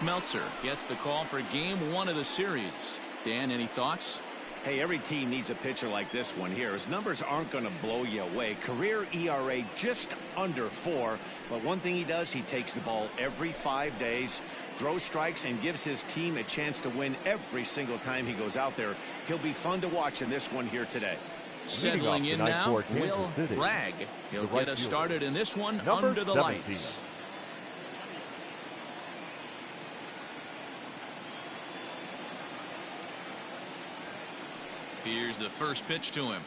Meltzer gets the call for game 1 of the series. Dan, any thoughts? Hey, every team needs a pitcher like this one here. His numbers aren't going to blow you away. Career ERA just under 4. But one thing he does, he takes the ball every 5 days, throws strikes, and gives his team a chance to win every single time he goes out there. He'll be fun to watch in this one here today. Settling in now, Will Bragg. He'll get us started in this one under the lights. Here's the first pitch to him.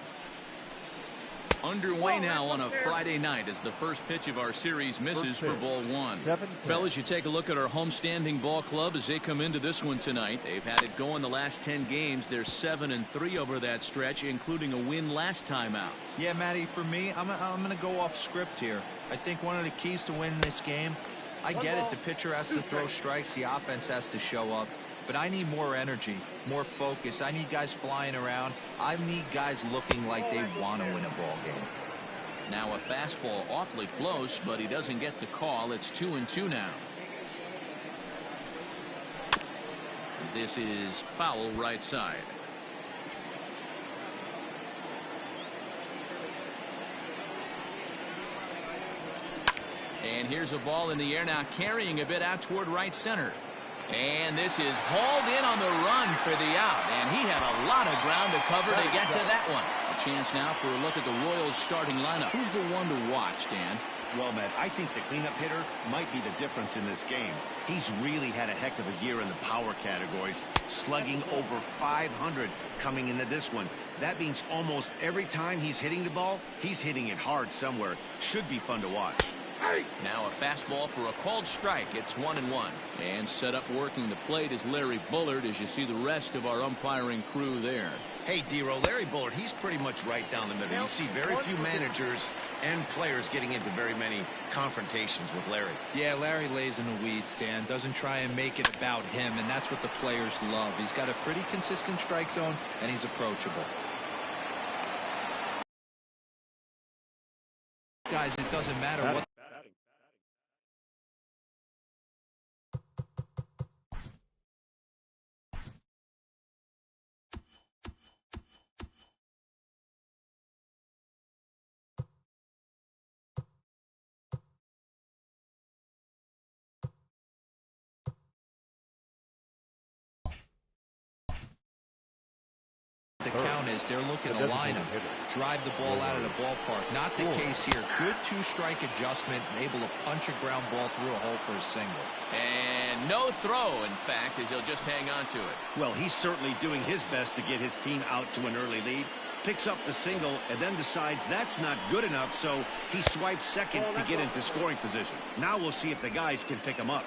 Underway now on a Friday night as the first pitch of our series misses for ball 1. Fellas, you take a look at our homestanding ball club as they come into this one tonight. They've had it going the last 10 games. They're 7-3 over that stretch, including a win last time out. Yeah, Matty, for me, I'm going to go off script here. I think one of the keys to winning this game, I get it. The pitcher has to throw strikes. The offense has to show up. But I need more energy, more focus. I need guys flying around. I need guys looking like they want to win a ball game. Now a fastball awfully close, but he doesn't get the call. It's 2-2 now. This is foul right side. And here's a ball in the air now, carrying a bit out toward right center. And this is hauled in on the run for the out. And he had a lot of ground to cover to get to that one. A chance now for a look at the Royals starting lineup. Who's the one to watch, Dan? Well, Matt, I think the cleanup hitter might be the difference in this game. He's really had a heck of a year in the power categories, slugging over 500 coming into this one. That means almost every time he's hitting the ball, he's hitting it hard somewhere. Should be fun to watch. Now a fastball for a called strike. It's 1-1. And set up working the plate is Larry Bullard as you see the rest of our umpiring crew there. Hey, D-Row, Larry Bullard, he's pretty much right down the middle. You see very few managers and players getting into very many confrontations with Larry. Yeah, Larry lays in the weeds, Dan. Doesn't try and make it about him, and that's what the players love. He's got a pretty consistent strike zone, and he's approachable. Guys, it doesn't matter what. The count is they're looking to line him, drive the ball out of the ballpark. Not the case here. Good two-strike adjustment, able to punch a ground ball through a hole for a single. And no throw, in fact, as he'll just hang on to it. Well, he's certainly doing his best to get his team out to an early lead. Picks up the single and then decides that's not good enough, so he swipes second to get into scoring position. Now we'll see if the guys can pick him up.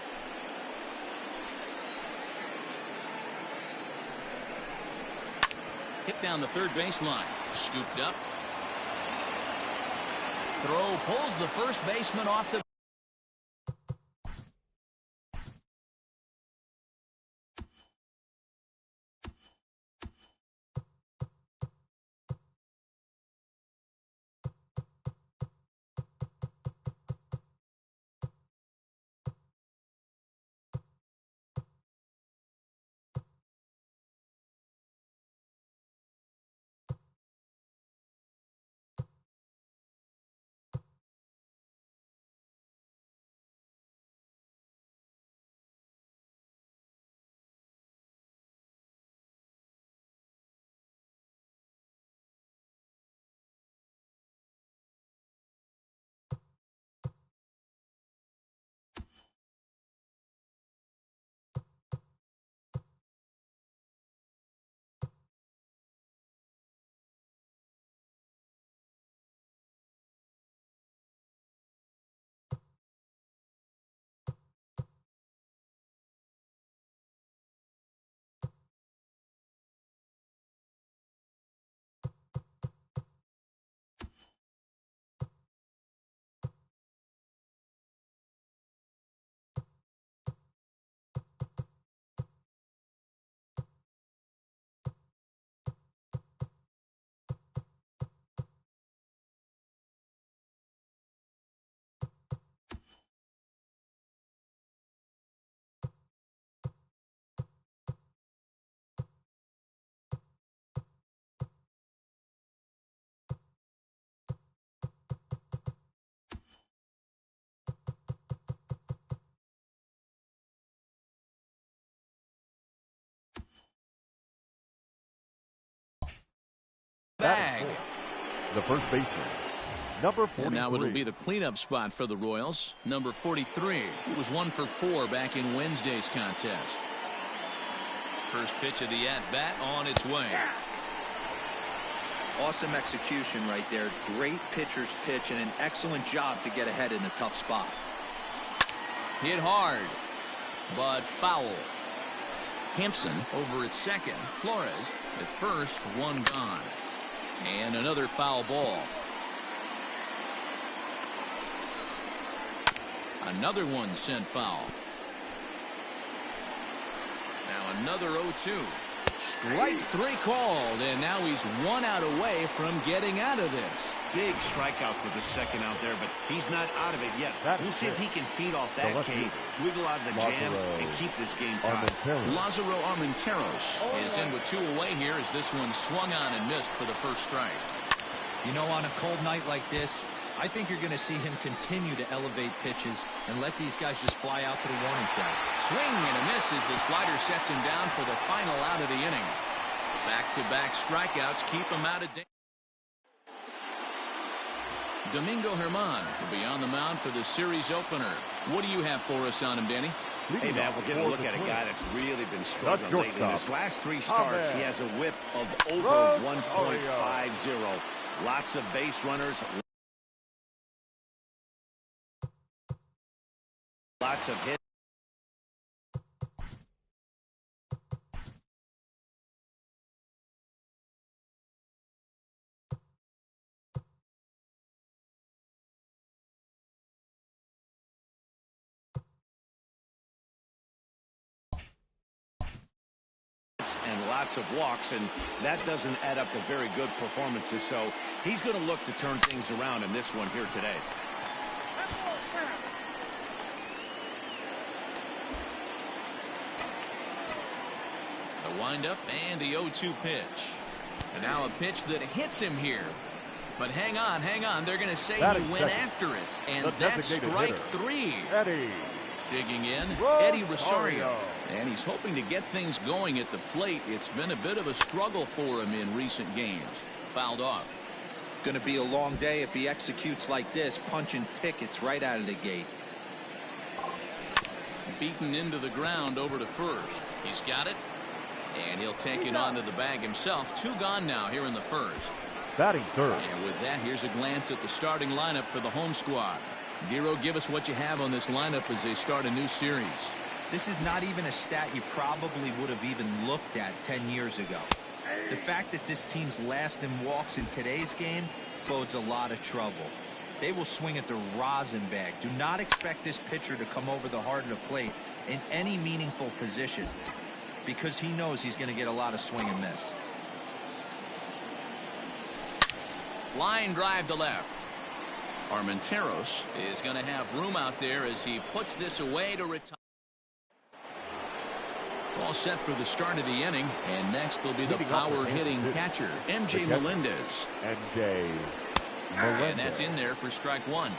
Hit down the third baseline. Scooped up. Throw pulls the first baseman off the bag. The first baseman, number 43. And now it'll be the cleanup spot for the Royals. Number 43, who was 1 for 4 back in Wednesday's contest. First pitch of the at-bat on its way. Awesome execution right there. Great pitcher's pitch and an excellent job to get ahead in a tough spot. Hit hard, but foul. Hampson over at second. Flores at first, 1 gone. And another foul ball. Another one sent foul. Now another 0-2. Strike 3 called, and now he's 1 out away from getting out of this. Big strikeout for the second out there, but he's not out of it yet. We'll see if he can feed off that K, wiggle out of the jam, and keep this game tied. Lázaro Armenteros is in with 2 away here as this one swung on and missed for the first strike. You know, on a cold night like this, I think you're going to see him continue to elevate pitches and let these guys just fly out to the warning track. Swing and a miss as the slider sets him down for the final out of the inning. Back-to-back strikeouts keep him out of danger. Domingo Germán will be on the mound for the series opener. What do you have for us on him, Danny? Hey, man, we're getting a look at a guy that's really been struggling lately. In his last 3 starts, he has a whip of over 1.50. Lots of base runners. Lots of hits. And lots of walks, and that doesn't add up to very good performances, so he's going to look to turn things around in this one here today. The windup and the 0-2 pitch. And now a pitch that hits him here. But hang on, they're going to say he went after it, and that's strike 3. Eddie. Digging in, Eddie Rosario. And he's hoping to get things going at the plate. It's been a bit of a struggle for him in recent games. Fouled off. Going to be a long day if he executes like this, punching tickets right out of the gate. Beaten into the ground over to first. He's got it. And he'll take it onto the bag himself. 2 gone now here in the first. Batting third. And with that, here's a glance at the starting lineup for the home squad. Giro, give us what you have on this lineup as they start a new series. This is not even a stat you probably would have even looked at 10 years ago. The fact that this team's last in walks in today's game bodes a lot of trouble. They will swing at the rosin bag. Do not expect this pitcher to come over the heart of the plate in any meaningful position, because he knows he's going to get a lot of swing and miss. Line drive to left. Armenteros is going to have room out there as he puts this away to retire. All set for the start of the inning, and next will be the power-hitting catcher, MJ Melendez. And that's in there for strike 1.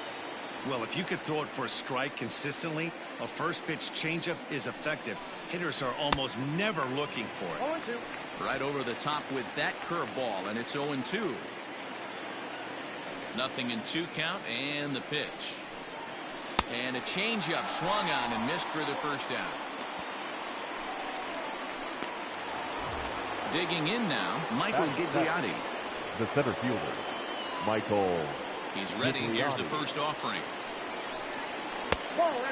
Well, if you could throw it for a strike consistently, a first-pitch changeup is effective. Hitters are almost never looking for it. Right over the top with that curveball, and it's 0-2. Nothing in 2 count, and the pitch. And a changeup swung on and missed for the first down. Digging in now, Michael Gigliotti. The center fielder, Michael. He's ready. Here's the first offering.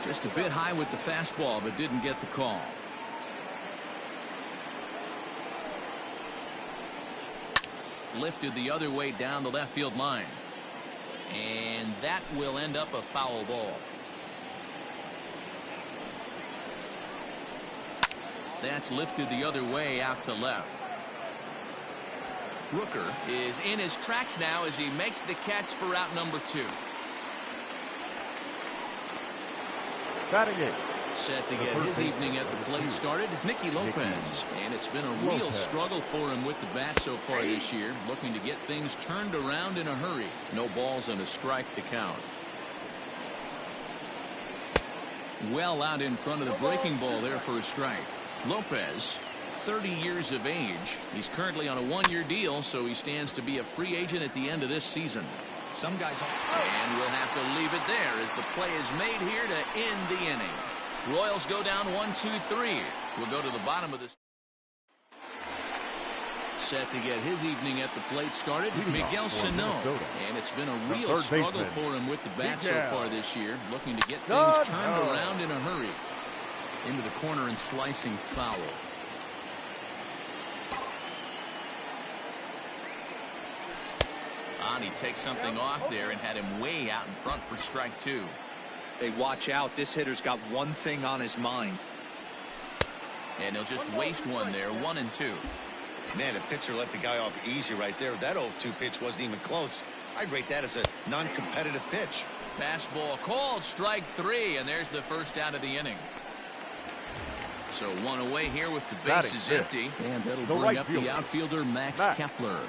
Just a bit high with the fastball, but didn't get the call. Lifted the other way down the left field line. And that will end up a foul ball. That's lifted the other way out to left. Rooker is in his tracks now as he makes the catch for out number 2. Batting it. Set to get his evening at the plate started, Nicky Lopez. And it's been a real struggle for him with the bat so far this year, looking to get things turned around in a hurry. No balls and a strike to count. Well out in front of the breaking ball there for a strike. Lopez 30 years of age. He's currently on a one-year deal, so he stands to be a free agent at the end of this season. Some guys. And we'll have to leave it there as the play is made here to end the inning. Royals go down 1-2-3. We'll go to the bottom of this. Set to get his evening at the plate started, Miguel Sano. And it's been a real struggle for him with the bat so far this year. Looking to get things turned around in a hurry. Into the corner and slicing foul. He takes something off there and had him way out in front for strike two. Hey, watch out. This hitter's got one thing on his mind. And he'll just waste one there. 1-2. Man, the pitcher let the guy off easy right there. That 0-2 pitch wasn't even close. I'd rate that as a non-competitive pitch. Fastball called, strike three, and there's the first out of the inning. So one away here with the bases empty, and that'll bring up the outfielder Max Kepler.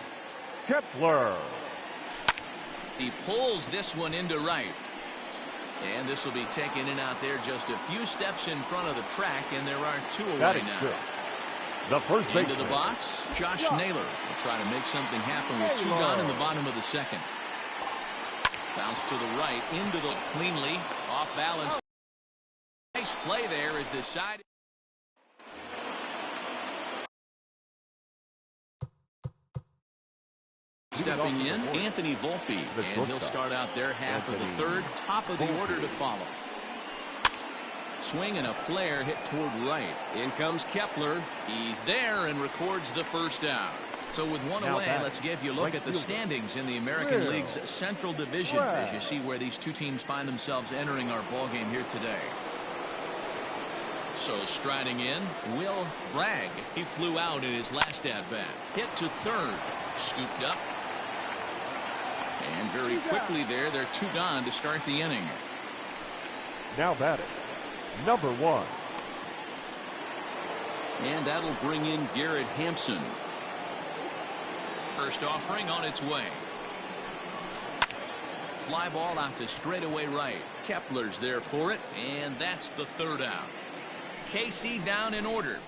He pulls this one into right. And this will be taken in out there just a few steps in front of the track, and there are two away now. The first base into the box, Josh Naylor will try to make something happen with two gone in the bottom of the second. Bounce to the right, into the cleanly, off balance. Nice play there as the side. Stepping in, Anthony Volpe, and he'll start out their half of the third, top of the order to follow. Swing and a flare hit toward right. In comes Kepler. He's there and records the first out. So with one away, let's give you a look at the standings in the American League's Central Division as you see where these two teams find themselves entering our ball game here today. So striding in, Will Bragg. He flew out in his last at-bat. Hit to third. Scooped up. And very quickly there, they're two gone to start the inning. Now batting, number one. And that'll bring in Garrett Hampson. First offering on its way. Fly ball out to straightaway right. Kepler's there for it, and that's the third out. KC down in order.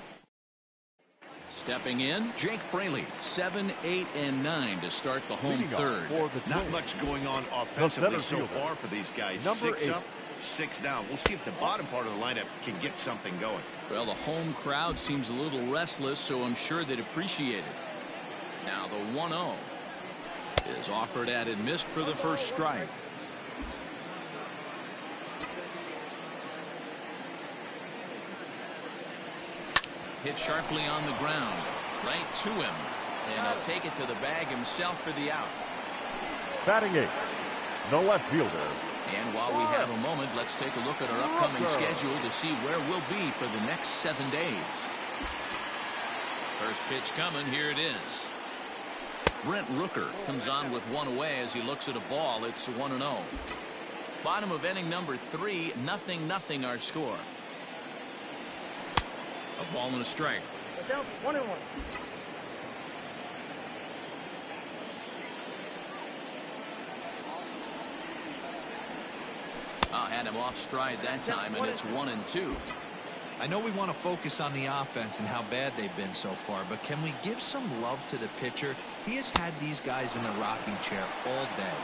Stepping in, Jake Fraley, 7, 8, and 9 to start the home third. Not much going on offensively so far for these guys. 6 up, 6 down. We'll see if the bottom part of the lineup can get something going. Well, the home crowd seems a little restless, so I'm sure they'd appreciate it. Now the 1-0 is offered at and missed for the first strike. Hit sharply on the ground, right to him, and he'll take it to the bag himself for the out. Batting 8, the left fielder. And while we have a moment, let's take a look at our upcoming schedule to see where we'll be for the next 7 days. First pitch coming, here it is. Brent Rooker comes on with one away as he looks at a ball. It's 1-0. Bottom of inning number 3, 0-0 our score. A ball and a strike. Down 1-1. Had him off stride that time, and it's 1-2. I know we want to focus on the offense and how bad they've been so far, but can we give some love to the pitcher? He has had these guys in the rocking chair all day.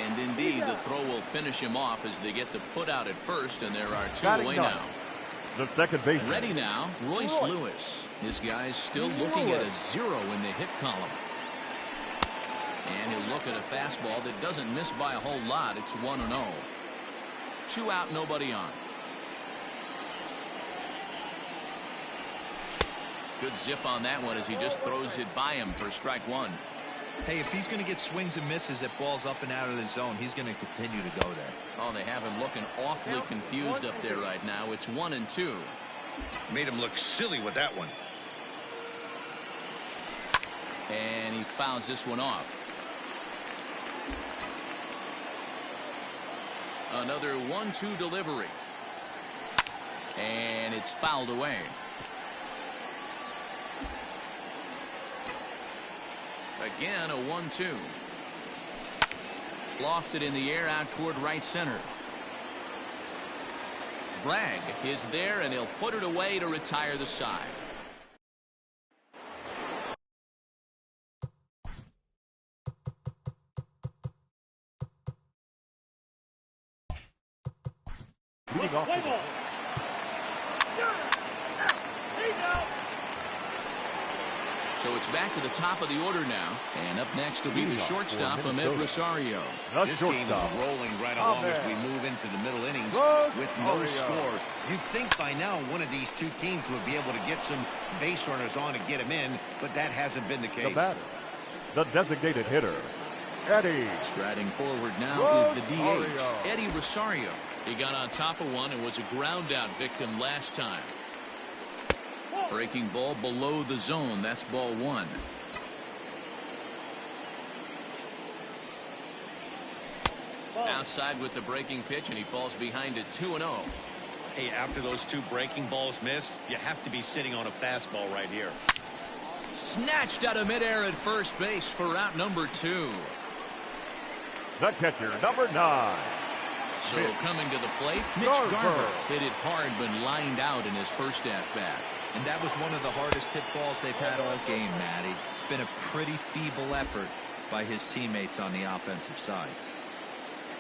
And indeed, the throw will finish him off as they get the put out at first, and there are two away now. The second base. Ready now, Royce Lewis. His guy's still looking at a 0 in the hit column. And he'll look at a fastball that doesn't miss by a whole lot. It's 1-0. 2 out, nobody on. Good zip on that one as he just throws it by him for strike one. Hey, if he's going to get swings and misses at balls up and out of the zone, he's going to continue to go there. Oh, they have him looking awfully confused up there right now. It's 1-2. Made him look silly with that one. And he fouls this one off. Another 1-2 delivery. And it's fouled away. Again, a 1-2. Lofted in the air out toward right center. Bragg is there, and he'll put it away to retire the side. Leading off the ball. So it's back to the top of the order now. And up next will be the shortstop, Amed Rosario. This game is rolling right along as we move into the middle innings with no score. You'd think by now one of these two teams would be able to get some base runners on and get them in, but that hasn't been the case. The batter, the designated hitter, Eddie. Striding forward now is the DH, Eddie Rosario. He got on top of one and was a ground out victim last time. Breaking ball below the zone. That's ball one. Outside with the breaking pitch, and he falls behind it 2-0. Hey, after those two breaking balls missed, you have to be sitting on a fastball right here. Snatched out of midair at first base for out number 2. The catcher, number 9. So coming to the plate, Mitch Garver hit it hard but lined out in his first at-bat. And that was one of the hardest hit balls they've had all game, Matty. It's been a pretty feeble effort by his teammates on the offensive side.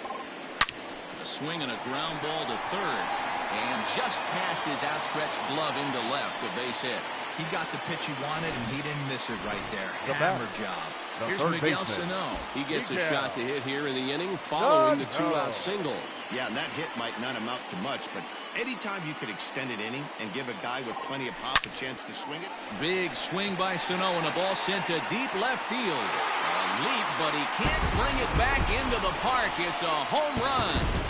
A swing and a ground ball to third. And just past his outstretched glove into left, a base hit. He got the pitch he wanted, and he didn't miss it right there. Hammer job. Here's Miguel Sano. He gets a shot to hit here in the inning following the 2-out single. Yeah, and that hit might not amount to much, but anytime you could extend an inning and give a guy with plenty of pop a chance to swing it. Big swing by Sano, and a ball sent to deep left field. A leap, but he can't bring it back into the park. It's a home run.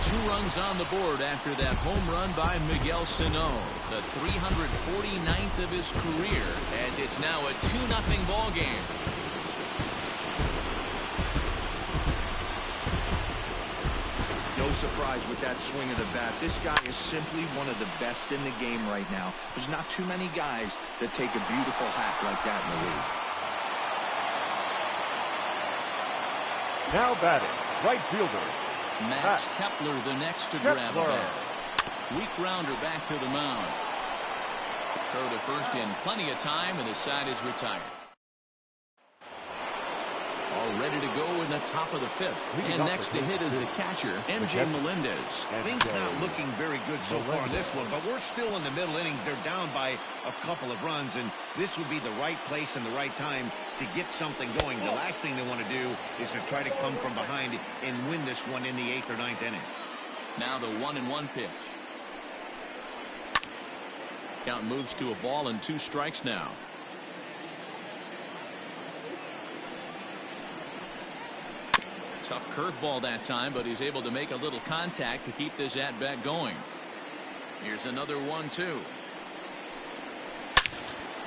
2 runs on the board after that home run by Miguel Sano, the 349th of his career, as it's now a 2-0 ball game. No surprise with that swing of the bat. This guy is simply one of the best in the game right now. There's not too many guys that take a beautiful hack like that in the league. Now batting, right fielder, Max Kepler, the next to grab a bat. Weak grounder back to the mound. Throw to first in plenty of time, and the side is retired. All ready to go in the top of the 5th. And next to hit is the catcher, MJ Melendez. Things not looking very good so far in this one, but we're still in the middle innings. They're down by a couple of runs, and this would be the right place and the right time to get something going. The last thing they want to do is to try to come from behind and win this one in the 8th or 9th inning. Now the 1-1 pitch. Count moves to a ball and 2 strikes now. Tough curveball that time, but he's able to make a little contact to keep this at-bat going. Here's another 1-2.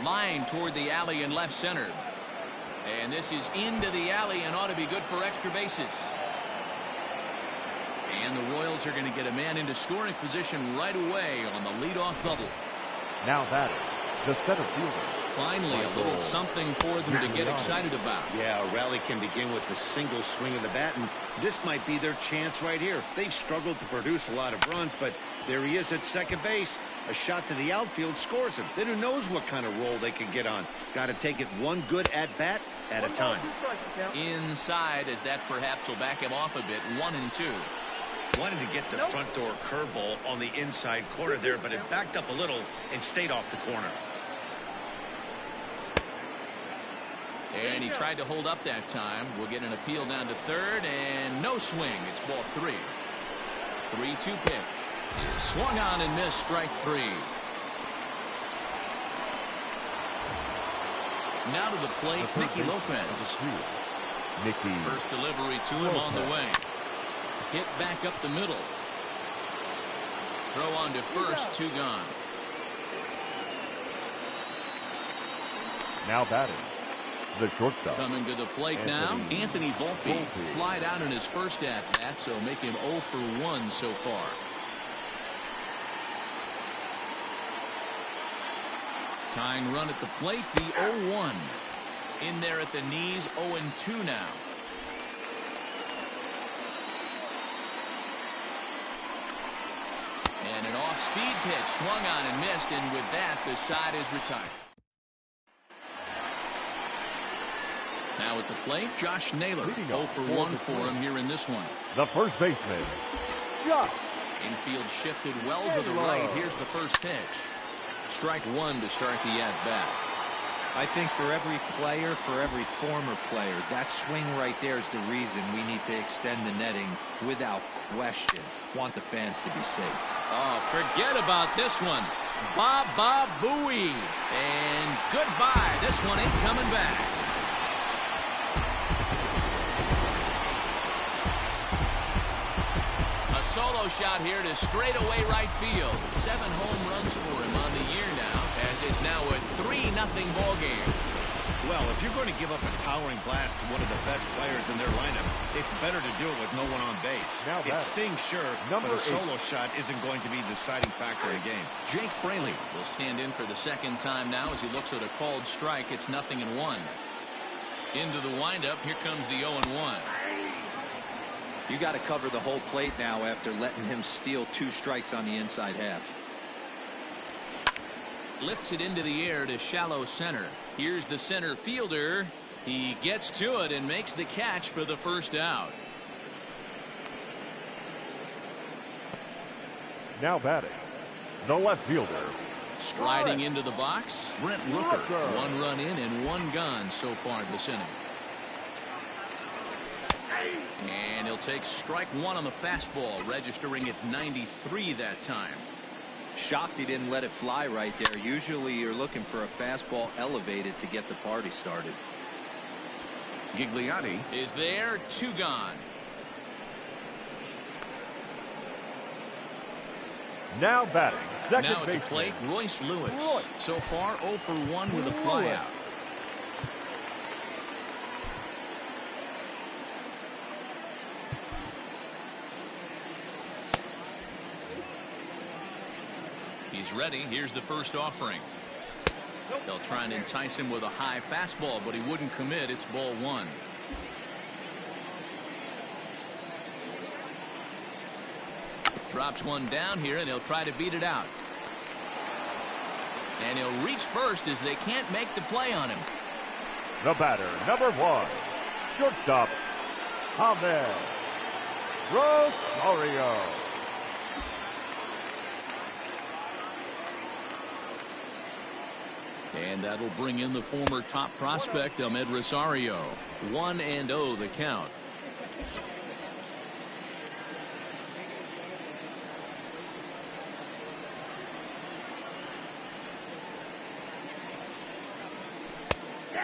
Line toward the alley in left center. And this is into the alley and ought to be good for extra bases. And the Royals are going to get a man into scoring position right away on the leadoff double. Now batting, the center fielder. Finally, a little something for them to get excited about. Yeah, a rally can begin with a single swing of the bat, and this might be their chance right here. They've struggled to produce a lot of runs, but there he is at second base. A shot to the outfield scores him. Then who knows what kind of roll they can get on. Got to take it one good at-bat at a time. Inside, as that perhaps will back him off a bit. 1-2. Wanted to get the front door curveball on the inside corner there, but it backed up a little and stayed off the corner. And he tried to hold up that time. We'll get an appeal down to third, and no swing. It's ball 3. 3-2 pitch. Swung on and missed, strike 3. Now to the plate, Nicky Lopez. First delivery to him on the way. Hit back up the middle. Throw on to first, 2 gone. Now batting, the shortstop. Coming to the plate now, Anthony Volpe. Flied out in his first at-bat, so make him 0 for 1 so far. Tying run at the plate, the 0-1. In there at the knees, 0-2 now. And an off-speed pitch, swung on and missed, and with that, the side is retired. Now at the plate, Josh Naylor. 0 for 1 for him here in this one. The first baseman, Josh. Infield shifted well to the right. Here's the first pitch. Strike one to start the at-bat. I think for every player, for every former player, that swing right there is the reason we need to extend the netting without question. Want the fans to be safe. Oh, forget about this one. Baba Booey. And goodbye. This one ain't coming back. A solo shot here to straightaway right field. 7 home runs for him on the year now, as it's now a 3-0 ball game. Well, if you're going to give up a towering blast to one of the best players in their lineup, it's better to do it with no one on base. It stings, sure, but a solo shot isn't going to be the deciding factor in the game. Jake Fraley will stand in for the second time now as he looks at a called strike. It's 0-1. Into the windup. Here comes the 0-1. You got to cover the whole plate now after letting him steal 2 strikes on the inside half. Lifts it into the air to shallow center. Here's the center fielder. He gets to it and makes the catch for the first out. Now batting, the left fielder. Striding into the box, Brent Rooker. 1 run in and 1 gone so far this inning. And he'll take strike 1 on the fastball, registering at 93 that time. Shocked he didn't let it fly right there. Usually you're looking for a fastball elevated to get the party started. Gigliotti is there. 2 gone. Now batting, second now at baseman, the plate, Royce Lewis. So far 0 for 1 with a flyout. He's ready. Here's the first offering. They'll try and entice him with a high fastball, but he wouldn't commit. It's ball 1. Drops one down here, and he'll try to beat it out. And he'll reach first as they can't make the play on him. The batter, number 1, shortstop, Ahmed Rosario. And that'll bring in the former top prospect, Ahmed Rosario. 1-0 the count.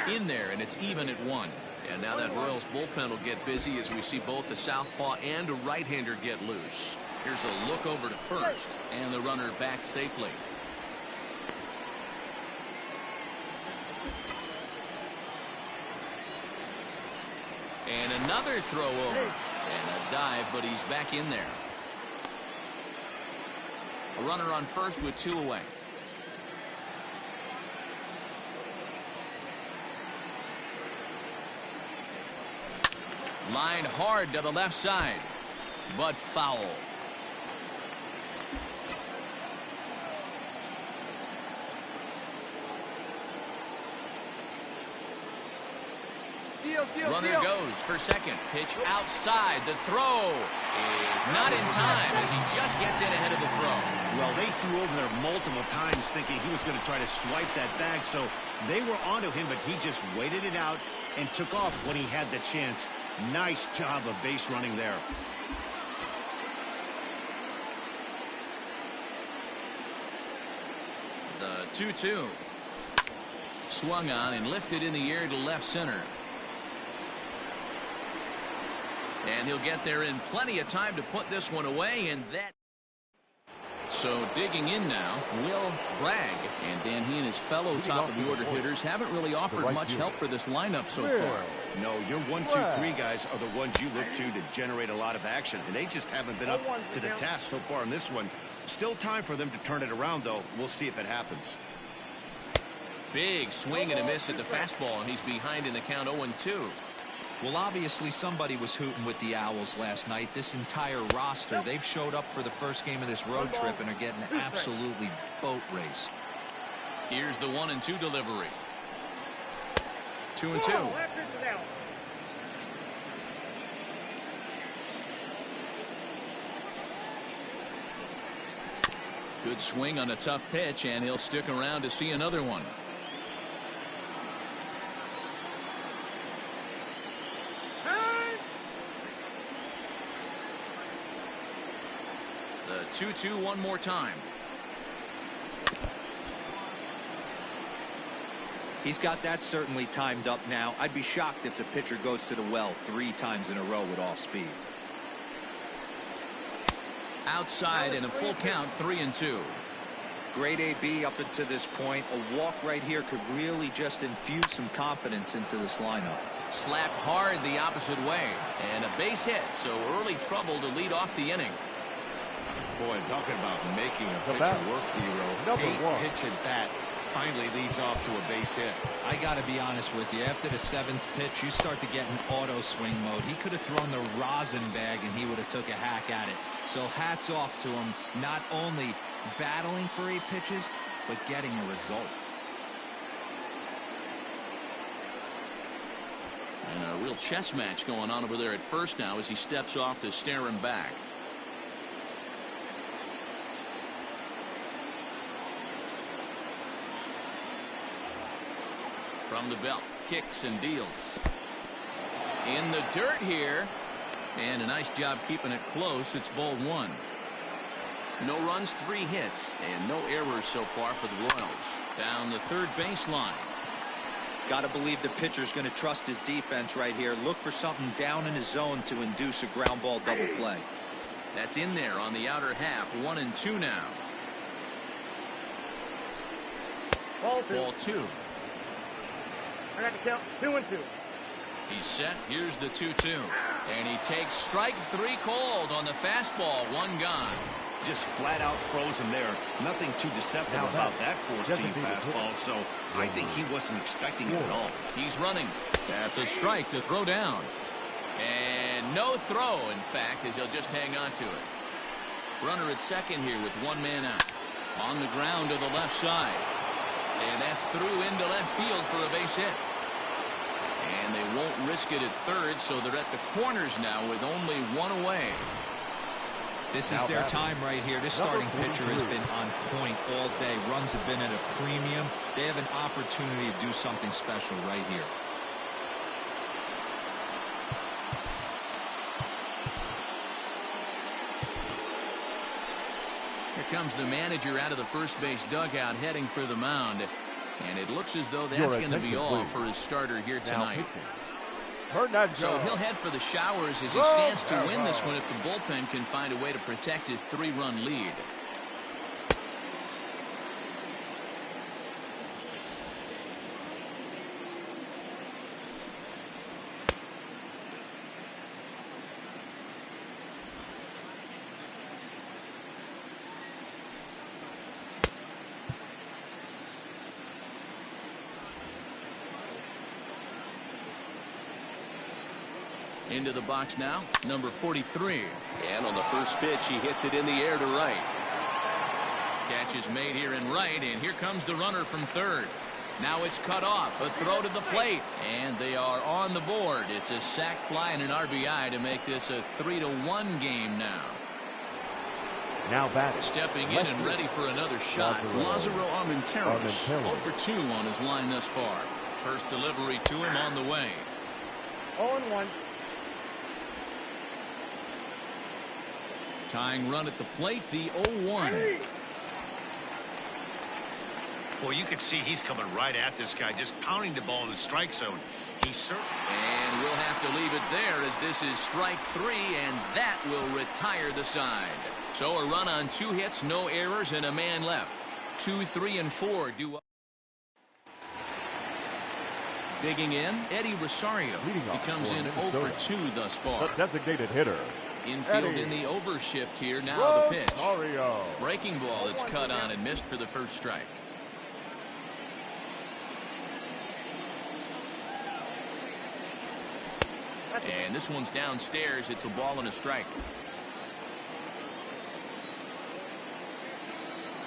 In there, and it's even at 1. And now that Royals bullpen will get busy as we see both the southpaw and a right-hander get loose. Here's a look over to first, and the runner back safely. And another throw over. And a dive, but he's back in there. A runner on first with 2 away. Line hard to the left side, but foul. Runner goes for second. Pitch outside. The throw is not in time as he just gets in ahead of the throw. Well, they threw over there multiple times thinking he was going to try to swipe that bag, so they were onto him, but he just waited it out and took off when he had the chance. Nice job of base running there. The 2-2. Swung on and lifted in the air to left center. And he'll get there in plenty of time to put this one away, and that. So digging in now, Will Bragg. And Dan, he and his fellow top-of-the-order hitters haven't really offered much help for this lineup so far. No, your 1, 2, 3 guys are the ones you look to generate a lot of action, and they just haven't been up to the task so far in this one. Still time for them to turn it around, though. We'll see if it happens. Big swing and a miss at the fastball, and he's behind in the count 0-2. Well, obviously somebody was hooting with the Owls last night. This entire roster, they've showed up for the first game of this road trip and are getting absolutely boat raced. Here's the 1-2 delivery. 2-2. Good swing on a tough pitch, and he'll stick around to see another one. The 2-2 one more time. He's got that certainly timed up now. I'd be shocked if the pitcher goes to the well 3 times in a row with off speed. Outside and a full count, 3-2. Great AB up until this point. A walk right here could really just infuse some confidence into this lineup. Slapped hard the opposite way, and a base hit, so early trouble to lead off the inning. Boy, talking about making a pitcher work, D-Row. 8-pitch at bat finally leads off to a base hit. I got to be honest with you. After the 7th pitch, you start to get in auto swing mode. He could have thrown the rosin bag, and he would have took a hack at it. So hats off to him, not only battling for 8 pitches, but getting a result. And a real chess match going on over there at first now as he steps off to stare him back. From the belt, kicks and deals. In the dirt here, and a nice job keeping it close. It's ball 1. No runs, 3 hits, and no errors so far for the Royals. Down the third baseline. Got to believe the pitcher's going to trust his defense right here. Look for something down in his zone to induce a ground ball double play. That's in there on the outer half. 1-2 now. Ball 2. I got to count 2-2. He's set. Here's the 2-2. And he takes strike 3 cold on the fastball. 1 gone. Just flat out froze him there. Nothing too deceptive about that 4-seam fastball, so I think he wasn't expecting it at all. He's running. That's a strike to throw down. And no throw, in fact, as he'll just hang on to it. Runner at second here with 1 man out. On the ground to the left side. And that's through into left field for a base hit. And they won't risk it at third, so they're at the corners now with only 1 away. This is their time right here. This starting pitcher has been on point all day. Runs have been at a premium. They have an opportunity to do something special right here. Here comes the manager out of the first base dugout heading for the mound. And it looks as though that's going to be all for his starter here tonight. So he'll head for the showers as he stands to win this one if the bullpen can find a way to protect his 3-run lead. Into the box now, number 43. And on the first pitch, he hits it in the air to right. Catch is made here in right, and here comes the runner from third. Now it's cut off, a throw to the plate, and they are on the board. It's a sac fly and an RBI to make this a 3-1 game now. Now batting. Stepping in and ready for another shot. Lázaro Armenteros, 0 for 2 on his line thus far. First delivery to him on the way. 0-1. Tying run at the plate, the 0-1. Well, you can see he's coming right at this guy, just pounding the ball in the strike zone. And we'll have to leave it there as this is strike 3, and that will retire the side. So a run on 2 hits, no errors, and a man left. 2, 3, and 4 do up. Digging in, Eddie Rosario. He comes in 0 for 2 thus far. The designated hitter. Infield in the overshift here. Now the pitch. Breaking ball that's cut on and missed for the first strike. And this one's downstairs. It's a ball and a strike.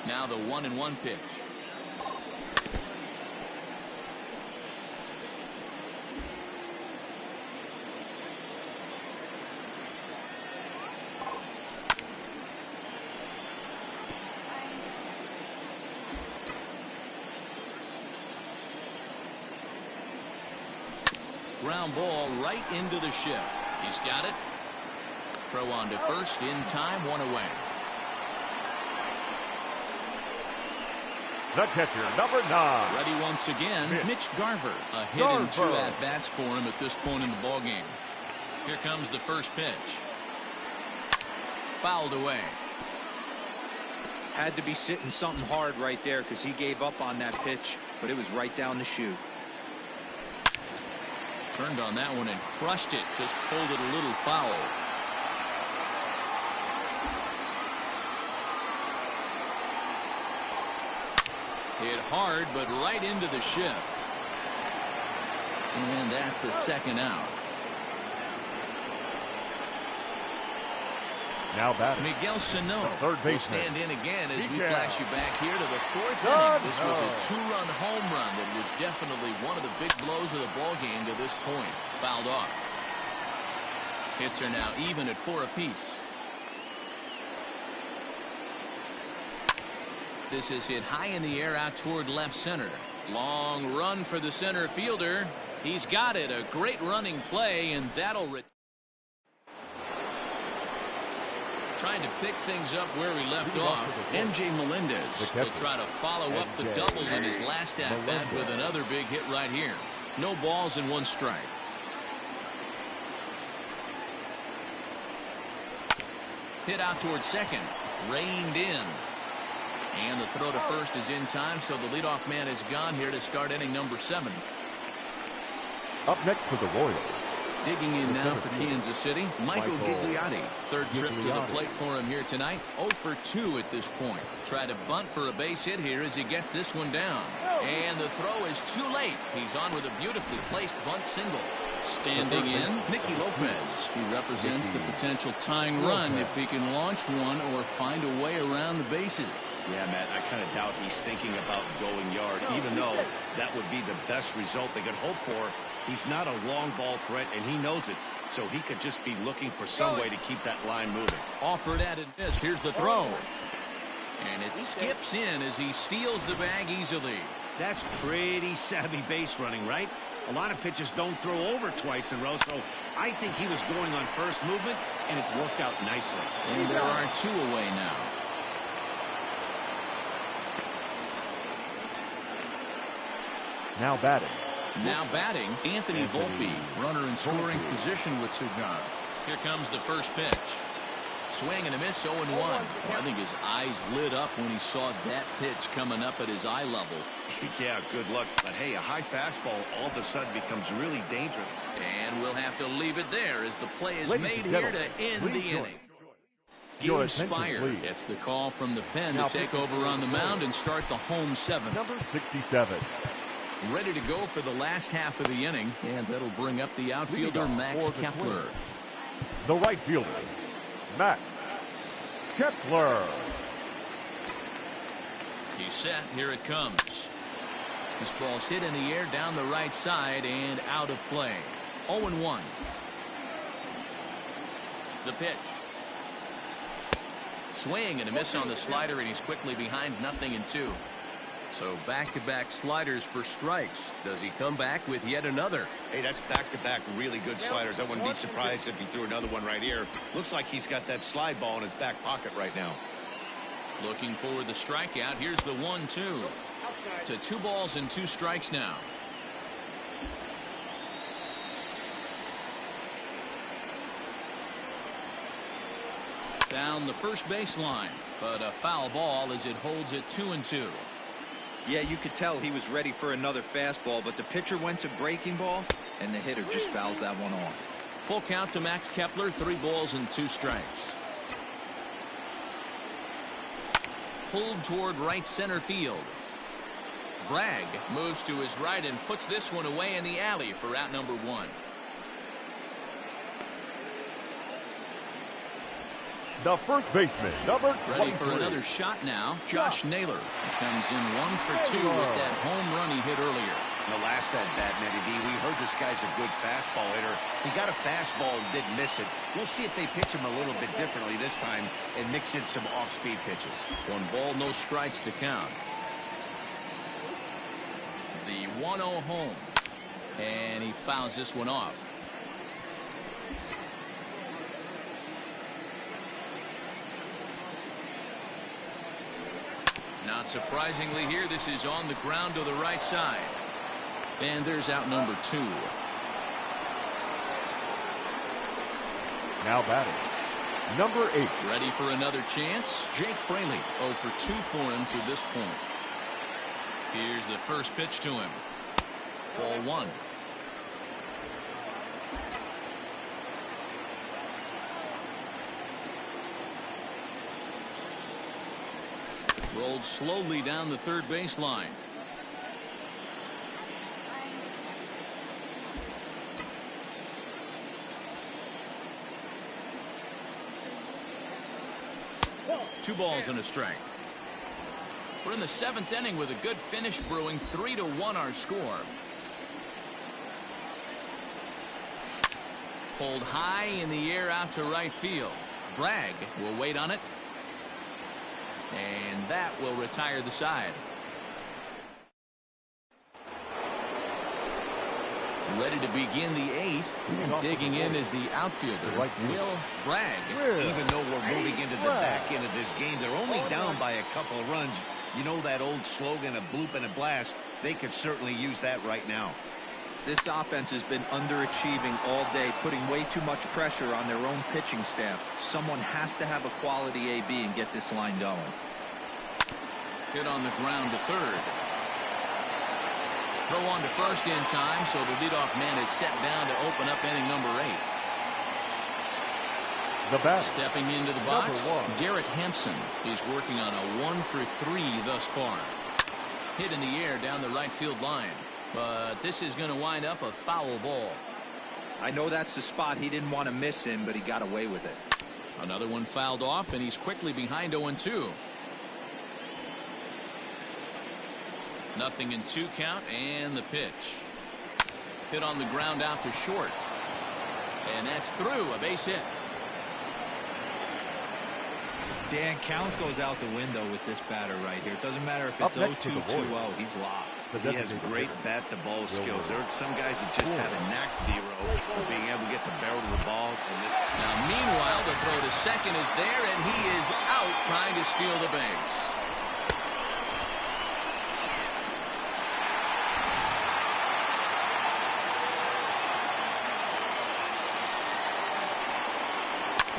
Now the 1-1 pitch. ground ball right into the shift. He's got it. Throw on to first in time, one away. The catcher, number 9. Ready once again, Mitch Garver. A hit and 2 at-bats for him at this point in the ballgame. Here comes the first pitch. Fouled away. Had to be sitting something hard right there because he gave up on that pitch, but it was right down the chute. Turned on that one and crushed it. Just pulled it a little foul. Hit hard, but right into the shift. And that's the second out. Now batting, Miguel Sano third will baseman. stand in again as we flash you back here to the 4th inning. This was a 2-run home run that was definitely one of the big blows of the ball game to this point. Fouled off. Hits are now even at 4 apiece. This is hit high in the air out toward left center. Long run for the center fielder. He's got it. A great running play, and that'll trying to pick things up where we left off. MJ Melendez will try to follow up the double in his last at-bat with another big hit right here. No balls and 1 strike. Hit out toward second. Reined in. And the throw to first is in time, so the leadoff man is gone here to start inning number 7. Up next for the Royals. Digging in now for Kansas City, Michael Gigliotti. Third trip to the plate for him here tonight. 0 for 2 at this point. Try to bunt for a base hit here as he gets this one down. And the throw is too late. He's on with a beautifully placed bunt single. Standing in, Nicky Lopez. He represents the potential tying run if he can launch one or find a way around the bases. Yeah, Matt, I kind of doubt he's thinking about going yard, even though that would be the best result they could hope for. He's not a long ball threat, and he knows it, so he could just be looking for some way to keep that line moving. Offered at and missed. Here's the throw. And it skips in as he steals the bag easily. That's pretty savvy base running, right? A lot of pitchers don't throw over twice in a row, so I think he was going on first movement, and it worked out nicely. And there are 2 away now. Now batting. Now batting, Anthony Volpe. Runner in scoring position with Cigar. Here comes the first pitch. Swing and a miss, 0-1. I think his eyes lit up when he saw that pitch coming up at his eye level. Yeah, good luck. But hey, a high fastball all of a sudden becomes really dangerous. And we'll have to leave it there as the play is made here to end the inning. Gabe Spire gets the call from the pen to take over on the mound and start the home 7th. Number 67. Ready to go for the last half of the inning, and that'll bring up the outfielder Max Kepler. The right fielder, Max Kepler. He's set. Here it comes. This ball's hit in the air down the right side and out of play. 0-1. The pitch. Swing and a miss on the slider, and he's quickly behind 0-2. So back-to-back sliders for strikes. Does he come back with yet another? Hey, that's back-to-back really good sliders. I wouldn't be surprised if he threw another one right here. Looks like he's got that slide ball in his back pocket right now. Looking for the strikeout. Here's the 1-2. To 2 balls and 2 strikes now. Down the first baseline, but a foul ball as it holds it 2-2. Yeah, you could tell he was ready for another fastball, but the pitcher went to breaking ball, and the hitter just fouls that one off. Full count to Max Kepler, 3 balls and 2 strikes. Pulled toward right center field. Bragg moves to his right and puts this one away in the alley for out number 1. The first baseman, number 23. Ready for another shot now, Josh Naylor. He comes in 1 for 2 with that home run he hit earlier. The last at bat, Matty D, we heard this guy's a good fastball hitter. He got a fastball and didn't miss it. We'll see if they pitch him a little bit differently this time and mix in some off-speed pitches. 1 ball, no strikes to count. The 1-0 home. And he fouls this one off. Not surprisingly here, this is on the ground to the right side. And there's out number 2. Now batting, number 8. Ready for another chance? Jake Fraley. 0 for 2 for him to this point. Here's the first pitch to him. Ball 1. Rolled slowly down the third baseline. Two balls and a strike. We're in the 7th inning with a good finish brewing. 3-1 our score. Pulled high in the air out to right field. Bragg will wait on it. And that will retire the side. Ready to begin the 8th. And digging in is the outfielder, Will Bragg. Even though we're moving into the back end of this game, they're only down by a couple of runs. You know that old slogan, a bloop and a blast. They could certainly use that right now. This offense has been underachieving all day, putting way too much pressure on their own pitching staff. Someone has to have a quality AB and get this line going. Hit on the ground to third. Throw on to first in time, so the leadoff man is set down to open up inning number 8. The bat. Stepping into the box, Garrett Hampson is working on a 1 for 3 thus far. Hit in the air down the right field line. But this is going to wind up a foul ball. I know that's the spot he didn't want to miss him, but he got away with it. Another one fouled off, and he's quickly behind 0-2. Nothing in 2 count, and the pitch. Hit on the ground out to short. And that's through, a base hit. Dan, count goes out the window with this batter right here. It doesn't matter if it's 0-2, 2-0. He's locked. He has great bat-to-ball skills. There are some guys that just have a knack, Theo, of being able to get the barrel of the ball. Now, meanwhile, the throw to second is there, and he is out trying to steal the base.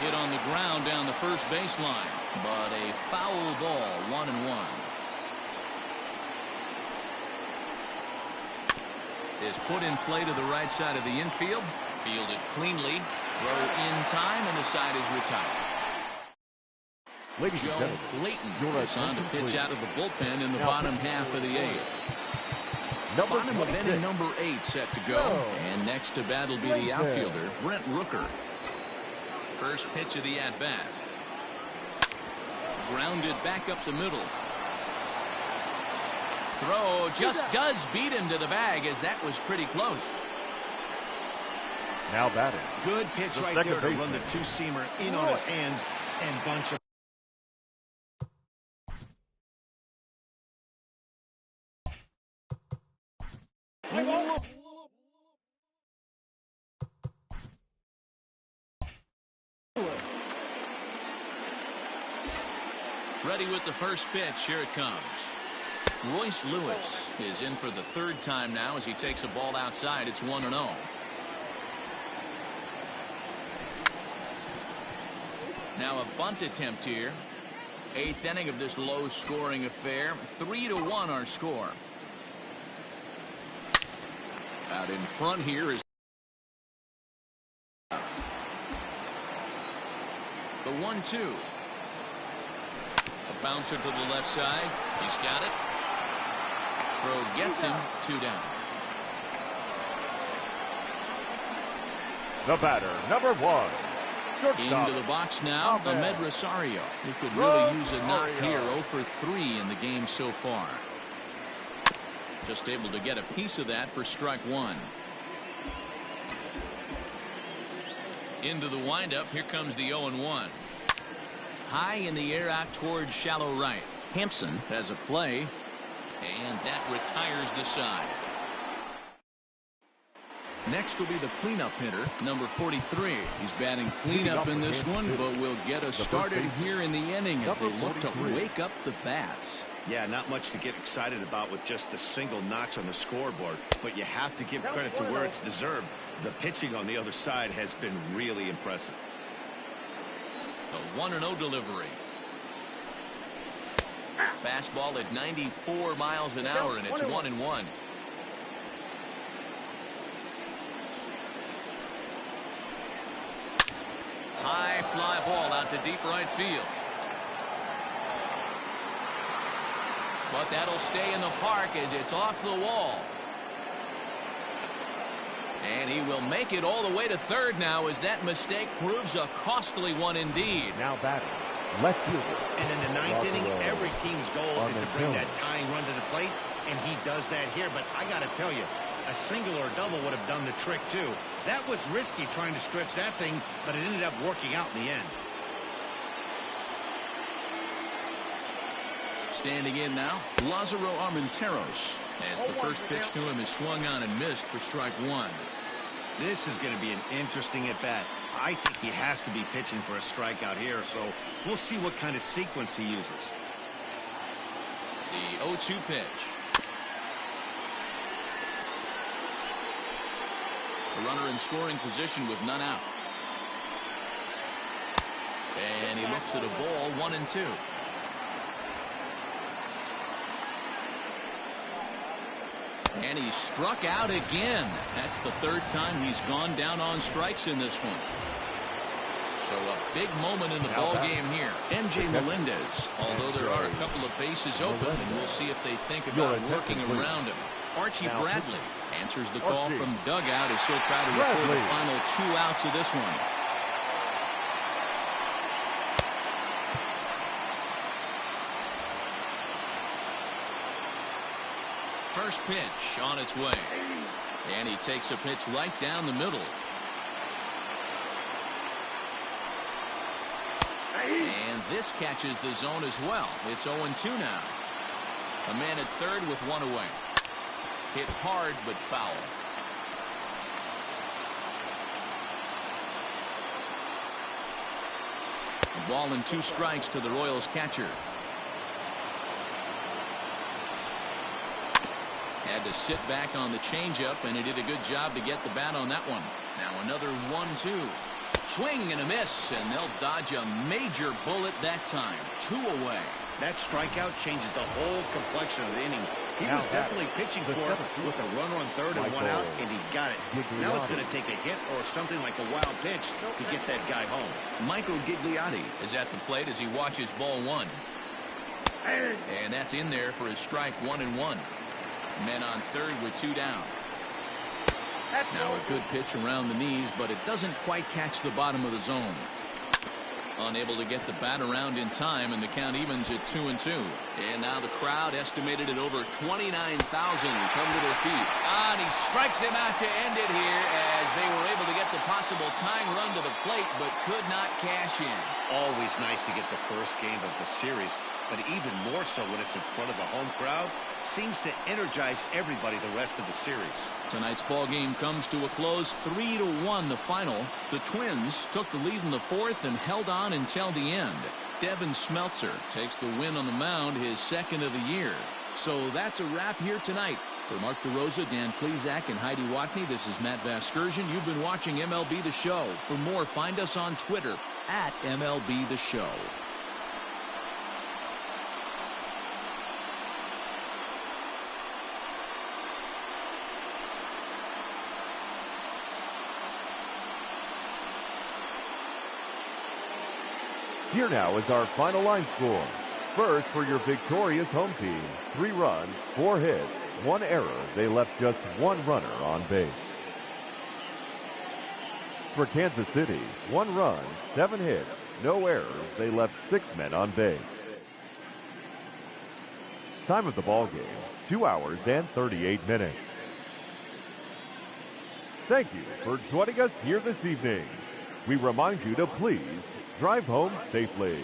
Hit on the ground down the first baseline, but a foul ball, 1-1. Is put in play to the right side of the infield. Fielded cleanly. Throw in time, and the side is retired. Joe Layton is on to pitch out of the bullpen in the bottom half of the 8th. Bottom of inning number 8 set to go. And next to bat will be the outfielder, Brent Rooker. First pitch of the at-bat. Grounded back up the middle. Throw just does beat him to the bag, as that was pretty close. Now batting. Good pitch right there to run the 2-seamer in on his hands and bunch him. Ready with the first pitch. Here it comes. Royce Lewis is in for the 3rd time now as he takes a ball outside. It's 1-0. Now a bunt attempt here. 8th inning of this low-scoring affair. 3-1 our score. Out in front here is the 1-2. A bouncer to the left side. He's got it. Throw gets him. 2 down. The batter, number 1. Into the box now, Ahmed Rosario, who could really use a knock here. 0 for 3 in the game so far. Just able to get a piece of that for strike 1. Into the windup. Here comes the 0-1. High in the air out towards shallow right. Hampson has a play, and that retires the side. Next will be the cleanup hitter, number 43. He's batting cleanup in this one, but will get us started here in the inning as they look to wake up the bats. Yeah, not much to get excited about with just the single notch on the scoreboard, but you have to give credit to where it's deserved. The pitching on the other side has been really impressive. The 1-0 delivery. Fastball at 94 miles an hour, and it's 1-1. High fly ball out to deep right field. But that'll stay in the park as it's off the wall. And he will make it all the way to third now as that mistake proves a costly one indeed. Now batting, left fielder. And in the ninth inning, every team's goal is to bring that tying run to the plate, and he does that here. But I got to tell you, a single or a double would have done the trick too. That was risky trying to stretch that thing, but it ended up working out in the end. Standing in now, Lázaro Armenteros, as the first pitch to him is swung on and missed for strike one. This is going to be an interesting at-bat. I think he has to be pitching for a strikeout here, so we'll see what kind of sequence he uses. The 0-2 pitch. A runner in scoring position with none out. And he looks at a ball, 1-2. And he struck out again. That's the third time he's gone down on strikes in this one. So a big moment in the ball game here. MJ Melendez, although there are a couple of bases open, and we'll see if they think about working around him. Archie Bradley answers the call from dugout as he'll try to record the final 2 outs of this one. First pitch on its way. And he takes a pitch right down the middle. And this catches the zone as well. It's 0-2 now. A man at third with one away. Hit hard but foul. A ball and 2 strikes to the Royals catcher. Had to sit back on the changeup, and he did a good job to get the bat on that one. Now another 1-2. Swing and a miss, and they'll dodge a major bullet that time. 2 away. That strikeout changes the whole complexion of the inning. He was definitely pitching for it with a runner on third and 1 out, and he got it. Now it's going to take a hit or something like a wild pitch to get that guy home. Michael Gigliotti is at the plate as he watches ball 1. And that's in there for his strike 1-1. Men on third with 2 down. Now a good pitch around the knees, but it doesn't quite catch the bottom of the zone. Unable to get the bat around in time, and the count evens at 2-2. And now the crowd, estimated at over 29,000, come to their feet. And he strikes him out to end it here as they were able to get the possible tying run to the plate, but could not cash in. Always nice to get the first game of the series, but even more so when it's in front of a home crowd. Seems to energize everybody the rest of the series. Tonight's ball game comes to a close, 3-1 the final. The Twins took the lead in the 4th and held on until the end. Devin Smeltzer takes the win on the mound, his 2nd of the year. So that's a wrap here tonight. For Mark DeRosa, Dan Plesac, and Heidi Watney, this is Matt Vasgersian. You've been watching MLB The Show. For more, find us on Twitter at MLB The Show. Here now is our final line score. First, for your victorious home team, 3 runs, 4 hits, 1 error. They left just 1 runner on base. For Kansas City, 1 run, 7 hits, no errors. They left 6 men on base. Time of the ball game, 2 hours and 38 minutes. Thank you for joining us here this evening. We remind you to please drive home safely.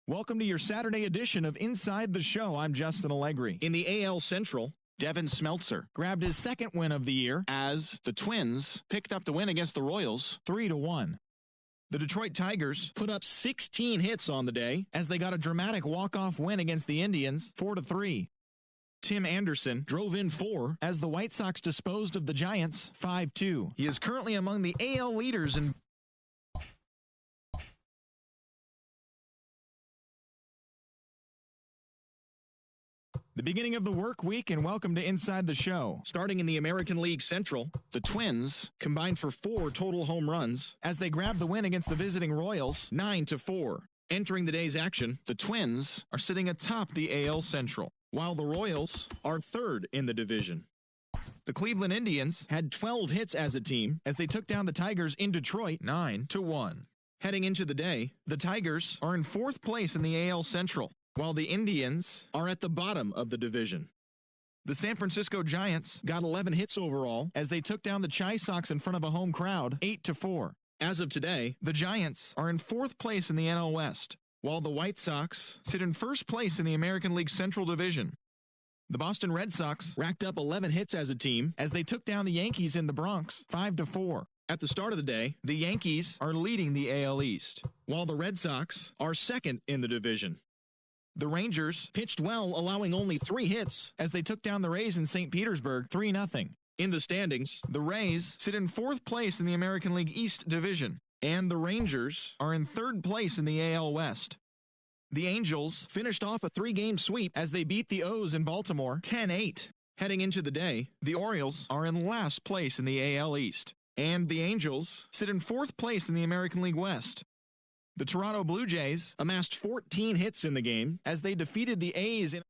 Welcome to your Saturday edition of Inside the Show. I'm Justin Allegri. In the AL Central, Devin Smeltzer grabbed his second win of the year as the Twins picked up the win against the Royals 3-1. The Detroit Tigers put up 16 hits on the day as they got a dramatic walk-off win against the Indians 4-3. Tim Anderson drove in 4 as the White Sox disposed of the Giants 5-2. He is currently among the AL leaders in the beginning of the work week, and welcome to Inside the Show. Starting in the American League Central, the Twins combined for 4 total home runs as they grabbed the win against the visiting Royals 9-4. Entering the day's action, the Twins are sitting atop the AL Central, while the Royals are third in the division. The Cleveland Indians had 12 hits as a team as they took down the Tigers in Detroit 9-1. Heading into the day, the Tigers are in 4th place in the AL Central, while the Indians are at the bottom of the division. The San Francisco Giants got 11 hits overall as they took down the Chi Sox in front of a home crowd 8-4. As of today, the Giants are in 4th place in the NL West, while the White Sox sit in 1st place in the American League Central Division. The Boston Red Sox racked up 11 hits as a team as they took down the Yankees in the Bronx 5-4. At the start of the day, the Yankees are leading the AL East, while the Red Sox are second in the division. The Rangers pitched well, allowing only 3 hits as they took down the Rays in St. Petersburg 3-0. In the standings, the Rays sit in 4th place in the American League East Division, and the Rangers are in 3rd place in the AL West. The Angels finished off a 3-game sweep as they beat the O's in Baltimore 10-8. Heading into the day, the Orioles are in last place in the AL East, and the Angels sit in 4th place in the American League West. The Toronto Blue Jays amassed 14 hits in the game as they defeated the A's in